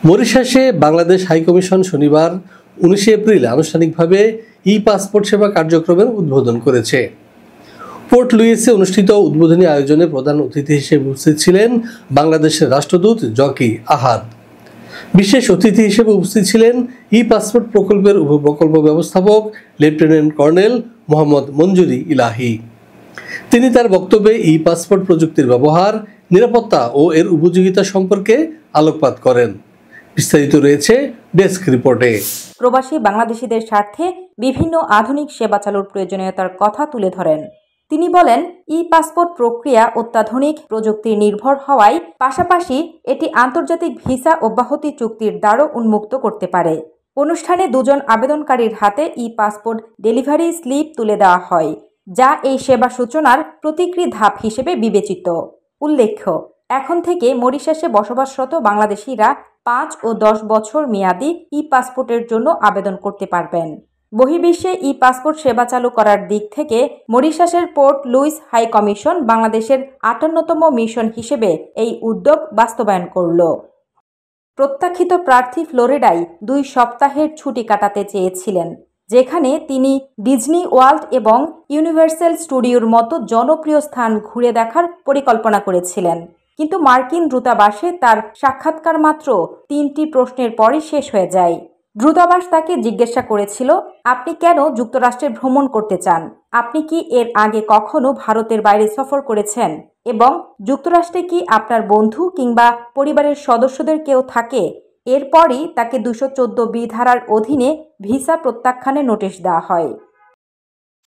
মরিশাসে Bangladesh high commission শনিবার 19 April আনুষ্ঠানিকভাবে e-passport সেবা কার্যক্রমের উদ্বোধন করেছে। পোর্ট লুইসে অনুষ্ঠিত উদ্বোধনী আয়োজনে প্রধান অতিথি হিসেবে উপস্থিত ছিলেন বাংলাদেশের রাষ্ট্রদূত জকি আহাদ। বিশেষ অতিথি হিসেবে উপস্থিত ছিলেন ই-পাসপোর্ট প্রকল্পের উপপ্রকল্প ব্যবস্থাপক লেফটেন্যান্ট কর্নেল মোহাম্মদ মঞ্জুরি ইলাহি। তিনি তার বক্তব্যে ই-পাসপোর্ট প্রযুক্তির ব্যবহার, নিরাপত্তা ও এর উপযোগিতা সম্পর্কে আলোকপাত করেন। বিস্তারিত রয়েছে ডেস্ক রিপোর্টে। প্রবাসী বাংলাদেশিদের স্বার্থে বিভিন্ন আধুনিক সেবা চালুর প্রয়োজনীয়তার কথা তুলে ধরেন। তিনি বলেন, ই-পাসপোর্ট প্রক্রিয়া অত্যাধুনিক প্রযুক্তি নির্ভর হওয়ায় পাশাপাশি এটি আন্তর্জাতিক ভিসা অব্যাহতি চুক্তির দ্বারও উন্মুক্ত করতে পারে। অনুষ্ঠানে দুজন আবেদনকারীর হাতে ই-পাসপোর্ট ডেলিভারি স্লিপ তুলে দেওয়া হয়, যা এই সেবা সূচনার প্রতিকৃতি ধাপ হিসেবে বিবেচিত। উল্লেখ্য, এখন থেকে মরিশাসে বসবাসরত বাংলাদেশিরা 5 ও 10 বছর মেয়াদী ই-পাসপোর্টের জন্য আবেদন করতে পারবেন। বহির্বিশ্বে ই-পাসপোর্ট সেবা চালু করার দিক থেকে মরিশাসের পোর্ট লুইস হাই কমিশন বাংলাদেশের 58তম মিশন হিসেবে এই উদ্যোগ বাস্তবায়ন করল। প্রত্যাখ্যিত প্রার্থী ফ্লোরিডায় 2 সপ্তাহের ছুটি কাটাতে চেয়েছিলেন, যেখানে তিনি ডিজনি ওয়ার্ল্ড এবং ইউনিভার্সাল স্টুডিওর মতো জনপ্রিয় স্থান ঘুরে দেখার পরিকল্পনা করেছিলেন। কিন্তু মার্কিন দূতাবাসে তার সাক্ষাৎকার মাত্র 3টি প্রশ্নের পরই শেষ হয়ে যায়। দূতাবাস তাকে জিজ্ঞাসা করেছিল, আপনি কেন যুক্তরাষ্ট্রে ভ্রমণ করতে চান? আপনি কি এর আগে কখনো ভারতের বাইরে সফর করেছেন? এবং যুক্তরাষ্ট্রে কি আপনার বন্ধু কিংবা পরিবারের সদস্যদের কেউ থাকে? এরপরই তাকে 214 বি ধারার অধীনে ভিসা প্রত্যাখ্যানের নোটিশ দেওয়া হয়।